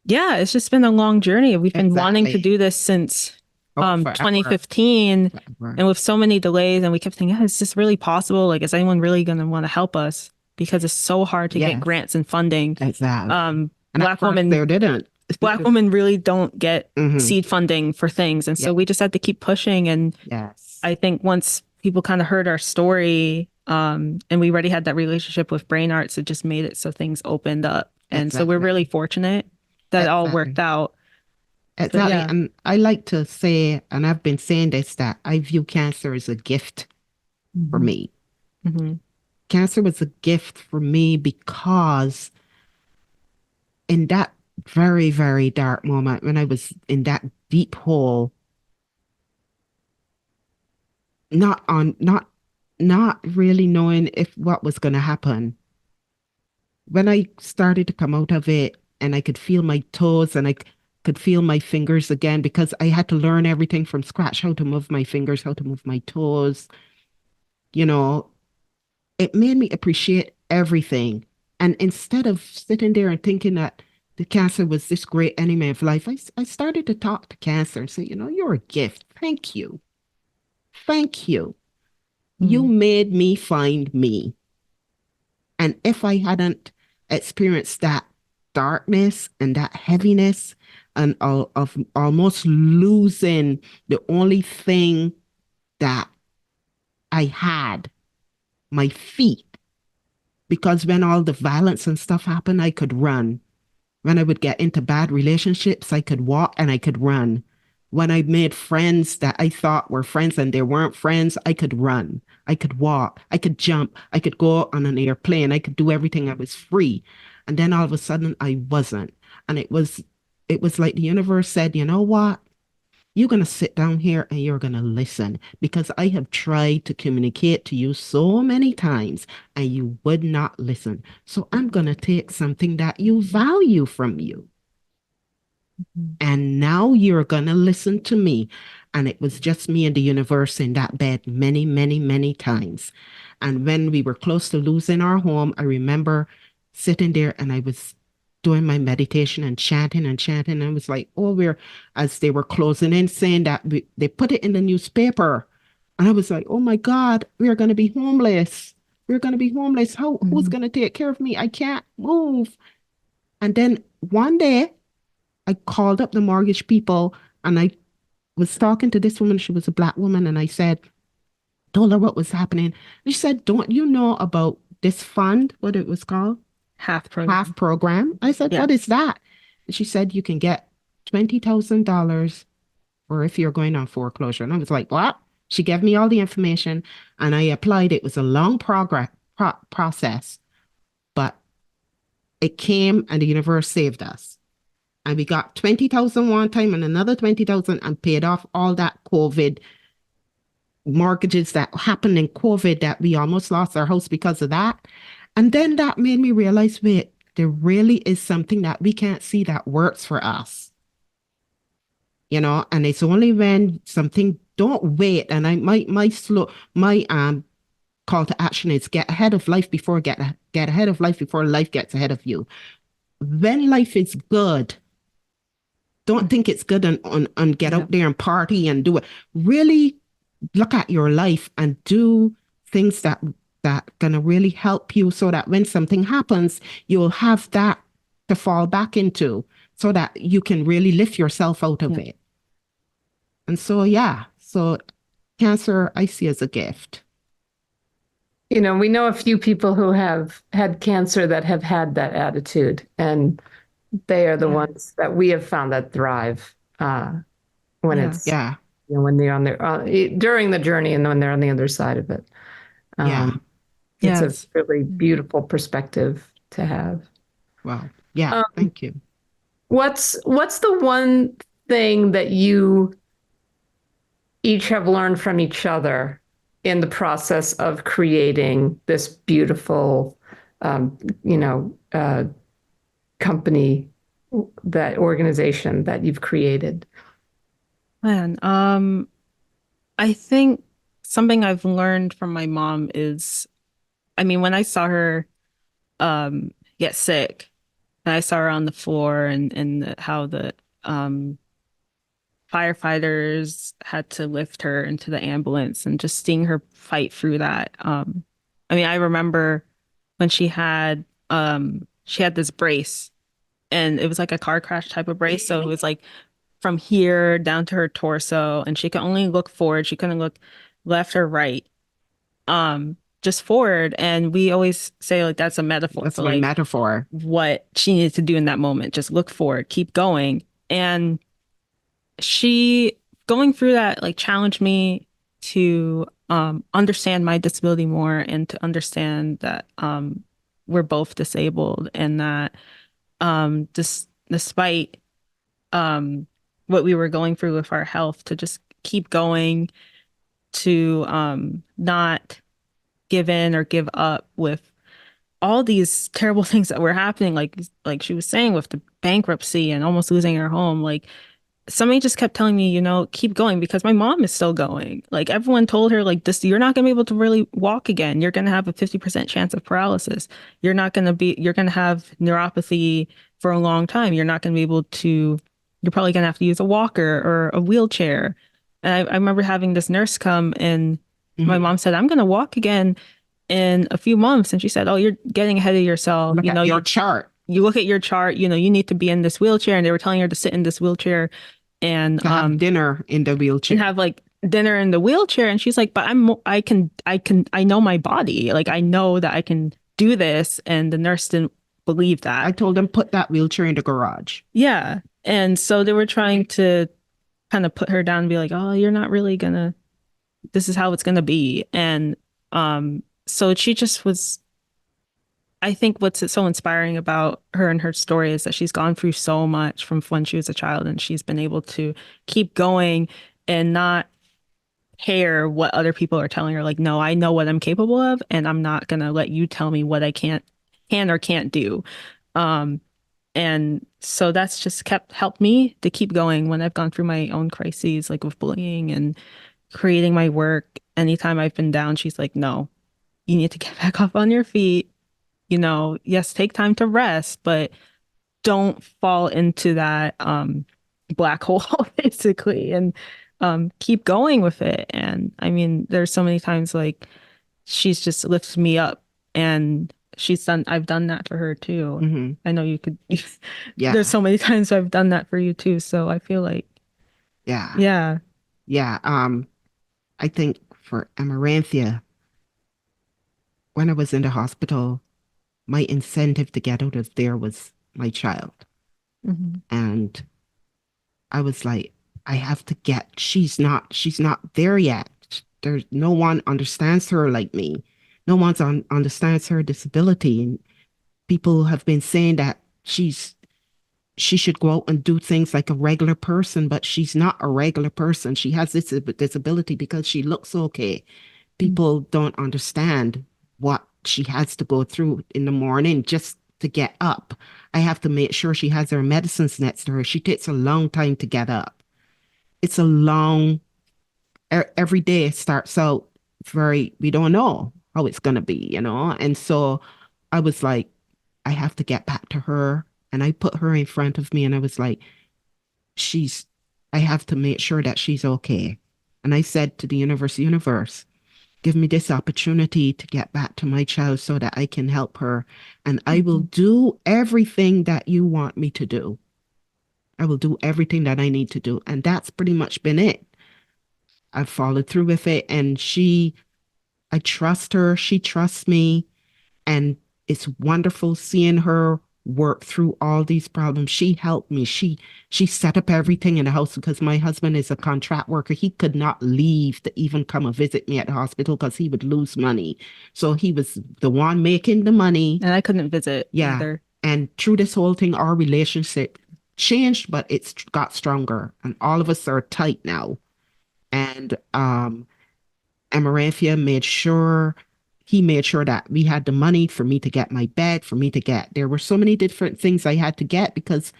yeah, it's just been a long journey. We've been wanting to do this since 2015, and with so many delays, and we kept thinking, is this really possible? Like, is anyone really going to want to help us? Because it's so hard to get grants and funding. Exactly. Black women didn't. Black women really don't get seed funding for things. And so we just had to keep pushing. And I think once people kind of heard our story, and we already had that relationship with Brain Arts, it just made it so things opened up. And so we're really fortunate that it all worked out. Exactly. Yeah. And I like to say, and I've been saying this, that I view cancer as a gift for me. Cancer was a gift for me because in that very, very dark moment, when I was in that deep hole, not really knowing what was going to happen, when I started to come out of it and I could feel my toes and I could feel my fingers again, because I had to learn everything from scratch, how to move my fingers, how to move my toes, you know, it made me appreciate everything. And instead of sitting there and thinking that the cancer was this great enemy of life, I started to talk to cancer and say, you know, you're a gift. Thank you. Thank you. You made me find me. And if I hadn't experienced that darkness and that heaviness and of almost losing the only thing that I had, my feet, because when all the violence and stuff happened, I could run. When I would get into bad relationships, I could walk and I could run. When I made friends that I thought were friends and they weren't friends, I could run. I could walk. I could jump. I could go on an airplane. I could do everything. I was free. And then all of a sudden, I wasn't. And it was like the universe said, you know what? You're going to sit down here and you're going to listen, because I have tried to communicate to you so many times and you would not listen. So I'm going to take something that you value from you. And now you're going to listen to me. And it was just me and the universe in that bed many, many, many times. And when we were close to losing our home, I remember sitting there and I was doing my meditation and chanting and chanting. And I was like, oh, as they were closing in, saying that they put it in the newspaper. And I was like, oh my God, we're going to be homeless. We're going to be homeless. Who's going to take care of me? I can't move. And then one day I called up the mortgage people and I was talking to this woman. She was a Black woman. And I told her what was happening. And she said, don't you know about this fund, what it was called? Half program. Half program. I said, what is that? And she said, you can get $20,000 or if you're going on foreclosure. And I was like, what? She gave me all the information and I applied. It was a long process, but it came and the universe saved us. And we got 20,000 one time and another 20,000 and paid off all that COVID mortgages that happened in COVID that we almost lost our house because of that. And then that made me realize, wait, there really is something that we can't see that works for us. And it's only when something, don't wait. And my call to action is get ahead of life before get ahead of life before life gets ahead of you. When life is good, don't think it's good and get out there and party and do it. Really look at your life and do things that gonna really help you so that when something happens, you'll have that to fall back into so that you can really lift yourself out of it. And so, so cancer I see as a gift. We know a few people who have had cancer that have had that attitude, and they are the ones that we have found that thrive when it's when they're on their during the journey and when they're on the other side of it. It's a really beautiful perspective to have. Wow. Thank you. What's the one thing that you each have learned from each other in the process of creating this beautiful, company, that organization that you've created? Man, I think something I've learned from my mom is, when I saw her get sick, and I saw her on the floor and how the firefighters had to lift her into the ambulance and just seeing her fight through that. I remember when she had this brace and it was like a car crash type of brace. So it was like from here down to her torso and she could only look forward. She couldn't look left or right. Just forward. And we always say like that's a metaphor. That's for, my like, metaphor. What she needed to do in that moment. Just look forward, keep going. And she going through that like challenged me to understand my disability more and to understand that we're both disabled and that despite what we were going through with our health, to just keep going, to not give in or give up with all these terrible things that were happening, like she was saying with the bankruptcy and almost losing her home. Like somebody just kept telling me, keep going, because my mom is still going. Like everyone told her, like, this, you're not going to be able to really walk again. You're going to have a 50% chance of paralysis. You're going to have neuropathy for a long time. You're not going to be able to, you're probably going to have to use a walker or a wheelchair. And I remember having this nurse come and my mom said, I'm going to walk again in a few months. And she said, oh, you're getting ahead of yourself. Look at your chart. You look at your chart, you need to be in this wheelchair. And they were telling her to sit in this wheelchair and have dinner in the wheelchair. And have like dinner in the wheelchair. And she's like, but I know my body. Like I know that I can do this. And the nurse didn't believe that. I told them put that wheelchair in the garage. Yeah. And so they were trying to kind of put her down and be like, oh, you're not really gonna, this is how it's gonna be. And so she just was, I think what's so inspiring about her and her story is that she's gone through so much from when she was a child, and she's been able to keep going and not care what other people are telling her. Like, no, I know what I'm capable of, and I'm not going to let you tell me what I can or can't do. And so that's just helped me to keep going when I've gone through my own crises, like with bullying and creating my work. Anytime I've been down, she's like, no, you need to get back up on your feet. Yes, take time to rest, but don't fall into that black hole basically, and keep going with it. And I mean, there's so many times like she's just lifted me up, and I've done that for her too. Mm-hmm. I know you could, Yeah. there's so many times I've done that for you too. So I feel like, Yeah. yeah. Yeah. I think for Amaranthia, when I was in the hospital, my incentive to get out of there was my child. Mhm. And I was like, I have to get, she's not there yet. There's no one understands her like me. No one understands her disability. And people have been saying that she should go out and do things like a regular person, but she's not a regular person. She has this disability because she looks okay. People don't understand what she has to go through in the morning just to get up. I have to make sure she has her medicines next to her. She takes a long time to get up. It's a long, every day starts out we don't know how it's going to be, you know? And so I was like, I have to get back to her. And I put her in front of me and I was like, I have to make sure that she's okay. And I said to the universe, give me this opportunity to get back to my child so that I can help her. And I will do everything that you want me to do. I will do everything that I need to do. And that's pretty much been it. I've followed through with it. And I trust her. She trusts me. And it's wonderful seeing her work through all these problems. She helped me. She set up everything in the house because my husband is a contract worker. He could not leave to even come and visit me at the hospital because he would lose money. So he was the one making the money. And I couldn't visit either. And through this whole thing, our relationship changed, but it's got stronger. And all of us are tight now. And Amaranthia he made sure that we had the money for me to get my bed, there were so many different things I had to get because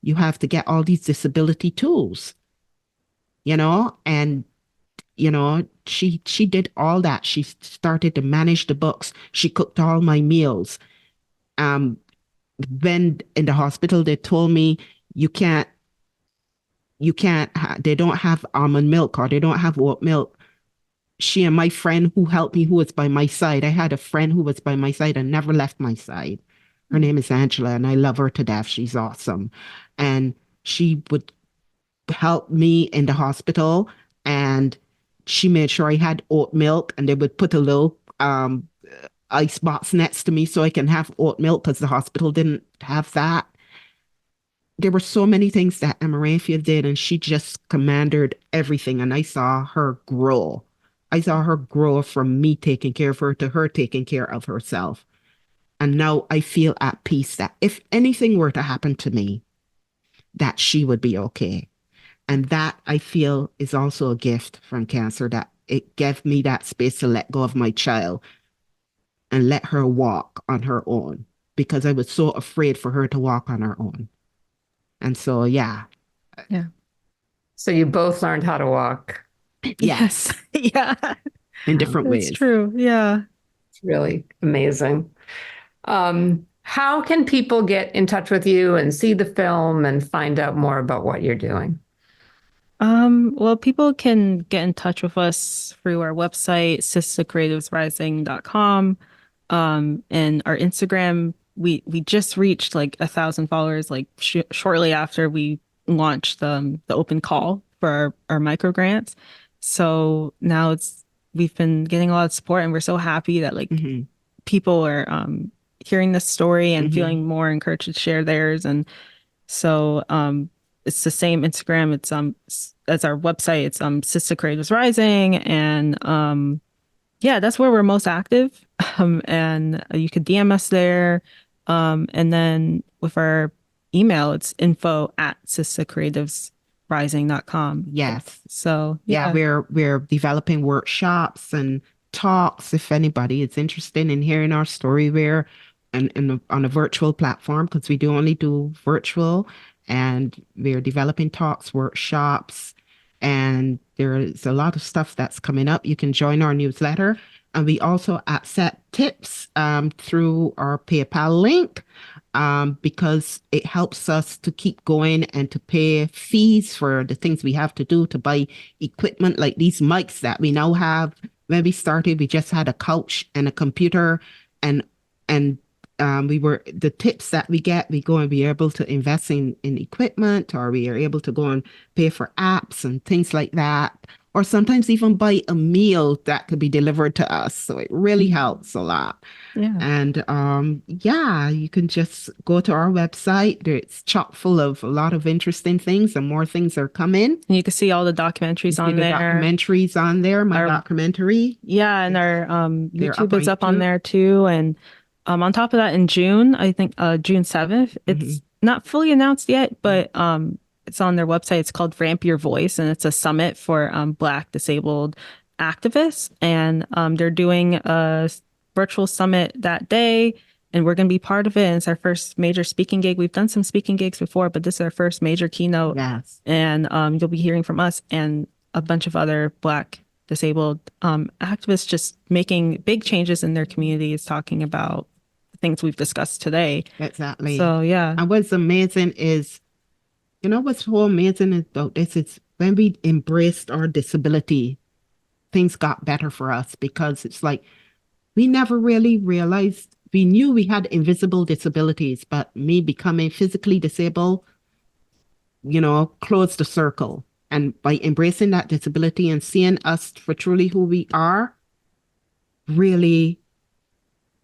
you have to get all these disability tools, you know, and, you know, she did all that. She started to manage the books. She cooked all my meals. Then in the hospital, they told me they don't have almond milk or they don't have oat milk. She and my friend who helped me, who was by my side, I had a friend who was by my side and never left my side. Her name is Angela, and I love her to death. She's awesome. And she would help me in the hospital, and she made sure I had oat milk, and they would put a little ice box next to me so I can have oat milk because the hospital didn't have that. There were so many things that Amaranthia did, and she just commanded everything, and I saw her grow. I saw her grow from me taking care of her to her taking care of herself. And now I feel at peace that if anything were to happen to me, that she would be okay. And that I feel is also a gift from cancer, that it gave me that space to let go of my child and let her walk on her own because I was so afraid for her to walk on her own. And so, yeah. Yeah. So you both learned how to walk. Yes. Yeah. In different ways. That's true. Yeah. It's really amazing. How can people get in touch with you and see the film and find out more about what you're doing? Well, people can get in touch with us through our website, sistacreativesrising.com. And our Instagram, we just reached like 1,000 followers, like shortly after we launched the open call for our micro grants. So now we've been getting a lot of support, and we're so happy that people are hearing this story and feeling more encouraged to share theirs. And so it's the same Instagram. It's as our website. It's Sista Creatives Rising, and that's where we're most active. And you could DM us there. And then with our email, it's info@sistacreativesrising.com. Yes. So we're developing workshops and talks. If anybody is interested in hearing our story, we're on a virtual platform because we do only do virtual, and we're developing talks, workshops, and there is a lot of stuff that's coming up. You can join our newsletter, and we also accept tips through our PayPal link. because it helps us to keep going and to pay fees for the things we have to do to buy equipment like these mics that we now have. When we started, we just had a couch and a computer, and and we were the tips that we get, we go and be able to invest in equipment, or we are able to go and pay for apps and things like that, or sometimes even buy a meal that could be delivered to us. So it really helps a lot. Yeah. And yeah, you can just go to our website. It's chock full of a lot of interesting things, and more things are coming. And you can see all the documentaries on there. Documentaries on there, my documentary. Yeah, and our They're YouTube is up on there too. And on top of that, in June, I think June 7th, it's not fully announced yet, but it's on their website. It's called Ramp Your Voice, and it's a summit for Black disabled activists. And they're doing a virtual summit that day, and we're going to be part of it. And it's our first major speaking gig. We've done some speaking gigs before, but this is our first major keynote. Yes. And you'll be hearing from us and a bunch of other Black disabled activists just making big changes in their communities, talking about the things we've discussed today. Exactly. So, yeah. And what's amazing is, what's so amazing about this is when we embraced our disability, things got better for us, because it's like we never really realized. We knew we had invisible disabilities, but me becoming physically disabled, closed the circle. And by embracing that disability and seeing us for truly who we are, really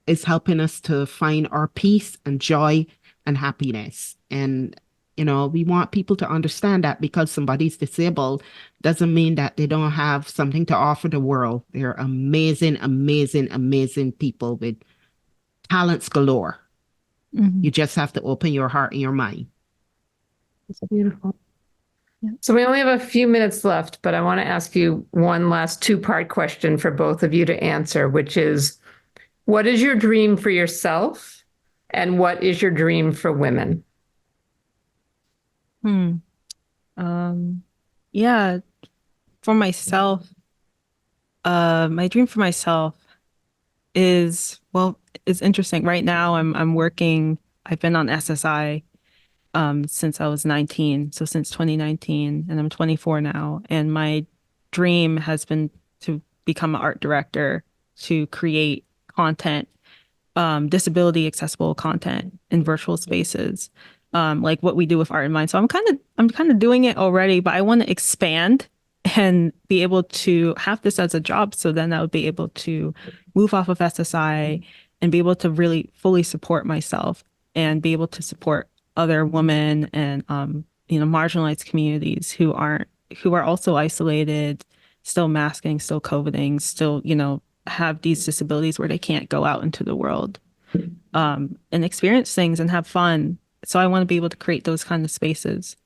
is helping us to find our peace and joy and happiness. And we want people to understand that because somebody's disabled doesn't mean that they don't have something to offer the world. They're amazing, amazing, amazing people with talents galore. You just have to open your heart and your mind. It's beautiful. Yeah. So we only have a few minutes left, but I want to ask you one last two-part question for both of you to answer, which is, what is your dream for yourself, and what is your dream for women? Yeah, for myself, my dream for myself is interesting. Right now I'm working, I've been on SSI since I was 19, so since 2019, and I'm 24 now. And my dream has been to become an art director, to create content, disability accessible content in virtual spaces. Like what we do with Art in Mind. So I'm kind of doing it already, but I want to expand and be able to have this as a job. So then I would be able to move off of SSI and be able to really fully support myself and be able to support other women and marginalized communities who are also isolated, still masking, still COVIDing, still have these disabilities where they can't go out into the world and experience things and have fun. So I want to be able to create those kind of spaces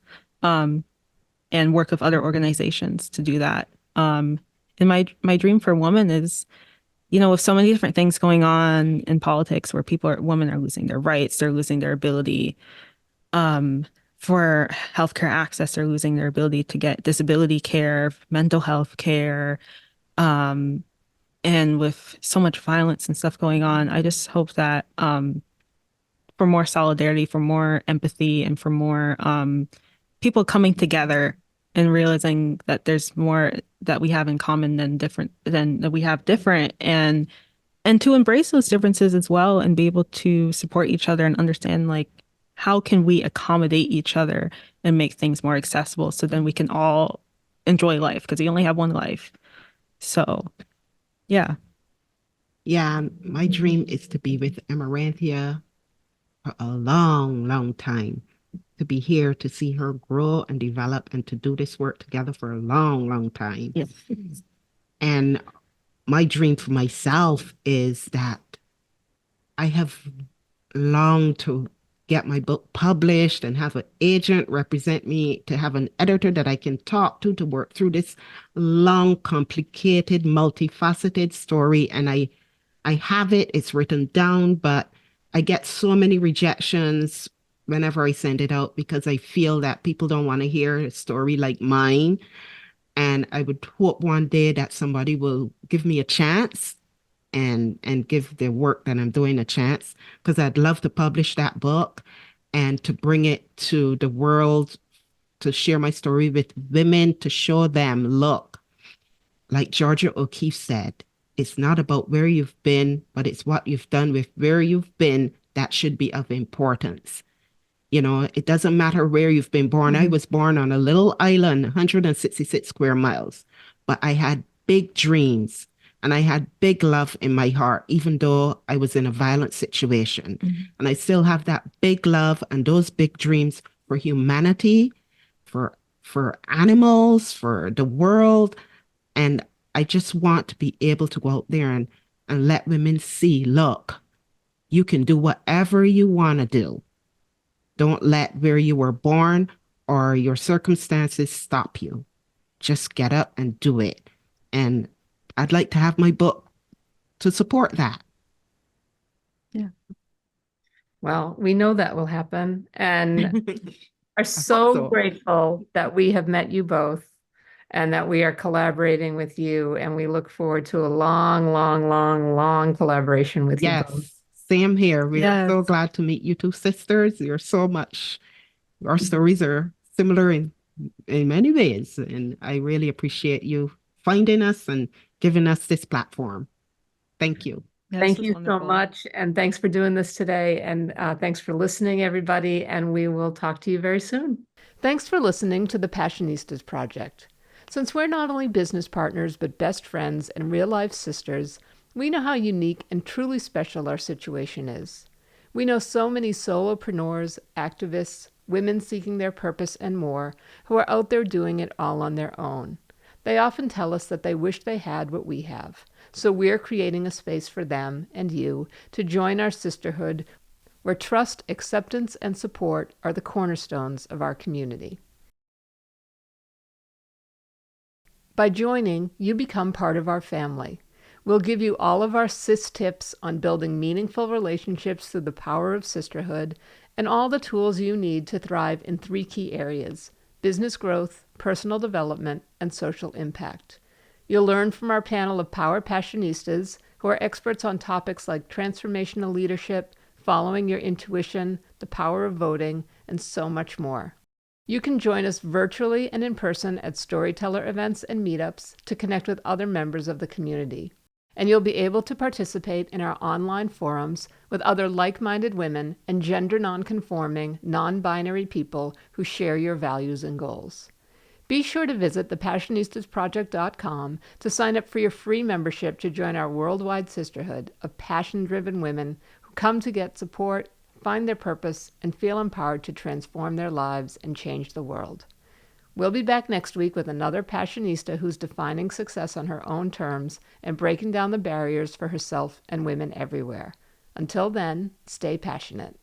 and work with other organizations to do that. And my dream for women is, with so many different things going on in politics where women are losing their rights, they're losing their ability for healthcare access, they're losing their ability to get disability care, mental health care. And with so much violence and stuff going on, I just hope that for more solidarity, for more empathy, and for more people coming together and realizing that there's more that we have in common than that we have different, and to embrace those differences as well and be able to support each other and understand, like, how can we accommodate each other and make things more accessible so then we can all enjoy life, because we only have one life. So yeah. Yeah, my dream is to be with Amaranthia for a long, long time, to be here to see her grow and develop and to do this work together for a long, long time. Yes. And my dream for myself is that I have longed to get my book published and have an agent represent me, to have an editor that I can talk to work through this long, complicated, multifaceted story. And I have it, it's written down, but I get so many rejections whenever I send it out because I feel that people don't want to hear a story like mine. And I would hope one day that somebody will give me a chance and give the work that I'm doing a chance, because I'd love to publish that book and to bring it to the world, to share my story with women, to show them, look, like Georgia O'Keeffe said, it's not about where you've been, but it's what you've done with where you've been that should be of importance. You know, it doesn't matter where you've been born. I was born on a little island, 166 square miles, but I had big dreams and I had big love in my heart, even though I was in a violent situation. And I still have that big love and those big dreams for humanity, for animals, for the world. And I just want to be able to go out there and let women see, look, you can do whatever you want to do. Don't let where you were born or your circumstances stop you. Just get up and do it. And I'd like to have my book to support that. Yeah. Well, we know that will happen and are so so. grateful that we have met you both and that we are collaborating with you. And we look forward to a long, long, long, long collaboration with you both. Yes, same here. We are so Yes. glad to meet you two sisters. You're so much, our stories are similar in many ways. And I really appreciate you finding us and giving us this platform. Thank you. Yeah, Thank this was you so wonderful. much. And thanks for doing this today. And thanks for listening, everybody. And we will talk to you very soon. Thanks for listening to the Passionistas Project. Since we're not only business partners, but best friends and real life sisters, we know how unique and truly special our situation is. We know so many solopreneurs, activists, women seeking their purpose, and more, who are out there doing it all on their own. They often tell us that they wish they had what we have. So we're creating a space for them and you to join our sisterhood, where trust, acceptance, and support are the cornerstones of our community. By joining, you become part of our family. We'll give you all of our sis tips on building meaningful relationships through the power of sisterhood and all the tools you need to thrive in 3 key areas: business growth, personal development, and social impact. You'll learn from our panel of Power Passionistas, who are experts on topics like transformational leadership, following your intuition, the power of voting, and so much more. You can join us virtually and in person at storyteller events and meetups to connect with other members of the community. And you'll be able to participate in our online forums with other like-minded women and gender non-conforming, non-binary people who share your values and goals. Be sure to visit thepassionistasproject.com to sign up for your free membership to join our worldwide sisterhood of passion-driven women who come to get support, find their purpose, and feel empowered to transform their lives and change the world. We'll be back next week with another Passionista who's defining success on her own terms and breaking down the barriers for herself and women everywhere. Until then, stay passionate.